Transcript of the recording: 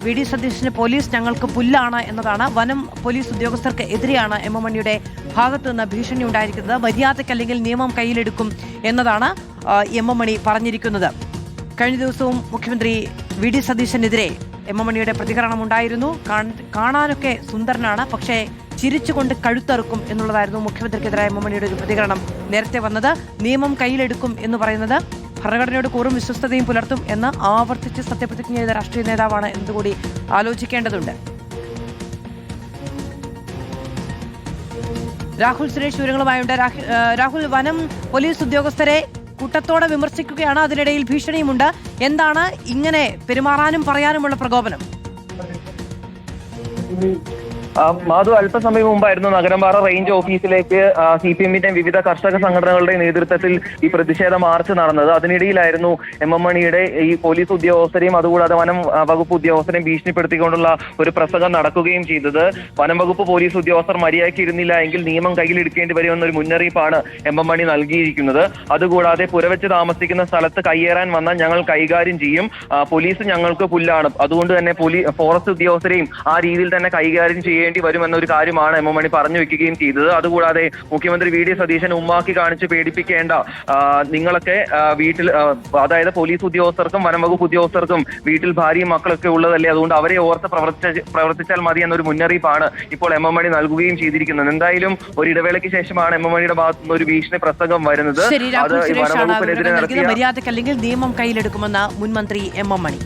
VD. സതീശന് police ഞങ്ങൾക്ക് പുല്ലാണ് എന്നതാണ്. വനം പോലീസ് ഉദ്യോഗസ്ഥർക്ക് എതിരെയാണ് എം എം മണിയുടെ ഭാഗത്തു നിന്ന് ഭീഷണി ഉണ്ടായിരിക്കുന്നത്. മര്യാദയ്ക്കല്ലെങ്കിൽ നിയമം കയ്യിലെടുക്കും എന്നതാണ് എം എം മണി പറഞ്ഞിരിക്കുന്നത്. കഴിഞ്ഞ ദിവസവും മുഖ്യമന്ത്രി വി.ഡി. സതീശനെതിരെ എം എം മണിയുടെ പ്രതികരണം ഉണ്ടായിരുന്നു. കാണാനൊക്കെ സുന്ദരനാണ്, പക്ഷേ ചിരിച്ചുകൊണ്ട് കഴുത്തറുക്കും എന്നുള്ളതായിരുന്നു മുഖ്യമന്ത്രിക്കെതിരായ എം എം മണിയുടെ ഒരു പ്രതികരണം നേരത്തെ വന്നത്. നിയമം കയ്യിലെടുക്കും എന്ന് പറയുന്നത് ഭരണഘടനയോട് കൂറും വിശ്വസ്തതയും പുലർത്തും എന്ന് ആവർത്തിച്ച് സത്യപ്രതിജ്ഞ ചെയ്ത രാഷ്ട്രീയ നേതാവാണ് എന്നുകൂടി ആലോചിക്കേണ്ടതുണ്ട്. രാഹുൽ സുരേഷ് വിവരങ്ങളുമായുണ്ട്. രാഹുൽ, വനം പോലീസ് ഉദ്യോഗസ്ഥരെ കൂട്ടത്തോടെ വിമർശിക്കുകയാണ്, അതിനിടയിൽ ഭീഷണിയുമുണ്ട്. എന്താണ് ഇങ്ങനെ പെരുമാറാനും പറയാനുമുള്ള പ്രകോപനം? മാധു, അല്പസമയം മുമ്പായിരുന്നു നഗരംപാറ റേഞ്ച് ഓഫീസിലേക്ക് CPM-ന്റെ വിവിധ കർഷക സംഘടനകളുടെ നേതൃത്വത്തിൽ ഈ പ്രതിഷേധ മാർച്ച് നടന്നത്. അതിനിടയിലായിരുന്നു എം എം മണിയുടെ ഈ പോലീസ് ഉദ്യോഗസ്ഥരെയും അതുകൂടാതെ വനം വകുപ്പ് ഉദ്യോഗസ്ഥരെയും ഭീഷണിപ്പെടുത്തിക്കൊണ്ടുള്ള ഒരു പ്രസംഗം നടക്കുകയും ചെയ്തത്. വനം വകുപ്പ് പോലീസ് ഉദ്യോഗസ്ഥർ മര്യാദയ്ക്ക് ഇരുന്നില്ല എങ്കിൽ നിയമം കയ്യിലെടുക്കേണ്ടി വരുമെന്നൊരു മുന്നറിയിപ്പാണ് എം എം മണി നൽകിയിരിക്കുന്നത്. അതുകൂടാതെ പുരവെച്ച് താമസിക്കുന്ന സ്ഥലത്ത് കയ്യേറാൻ വന്നാൽ ഞങ്ങൾ കൈകാര്യം ചെയ്യും, പോലീസ് ഞങ്ങൾക്ക് പുല്ലാണ്, അതുകൊണ്ട് തന്നെ ഫോറസ്റ്റ് ഉദ്യോഗസ്ഥരെയും ആ രീതിയിൽ തന്നെ കൈകാര്യം ചെയ്യേണ്ടി വരുമെന്നൊരു കാര്യമാണ് എം എം മണി പറഞ്ഞു വെക്കുകയും ചെയ്തത്. അതുകൂടാതെ മുഖ്യമന്ത്രി വി.ഡി. സതീശൻ ഉമ്മാക്കി കാണിച്ച് പേടിപ്പിക്കേണ്ട, നിങ്ങളൊക്കെ വീട്ടിൽ, അതായത് പോലീസ് ഉദ്യോഗസ്ഥർക്കും വനം വകുപ്പ് ഉദ്യോഗസ്ഥർക്കും വീട്ടിൽ ഭാര്യയും മക്കളൊക്കെ ഉള്ളതല്ലേ, അതുകൊണ്ട് അവരെ ഓർത്ത് പ്രവർത്തിച്ചാൽ മതി എന്നൊരു മുന്നറിയിപ്പാണ് ഇപ്പോൾ എം എം മണി നൽകുകയും ചെയ്തിരിക്കുന്നത്. എന്തായാലും ഒരു ഇടവേളയ്ക്ക് ശേഷമാണ് എം എം മണിയുടെ ഭാഗത്തുനിന്ന് ഒരു ഭീഷണി പ്രസംഗം വരുന്നത്. അത് വനംവകുപ്പിനെതിരെ മര്യാദയ്ക്കല്ലെങ്കിൽ നിയമം കയ്യിലെടുക്കുമെന്ന് മുൻമന്ത്രി എം എം മണി.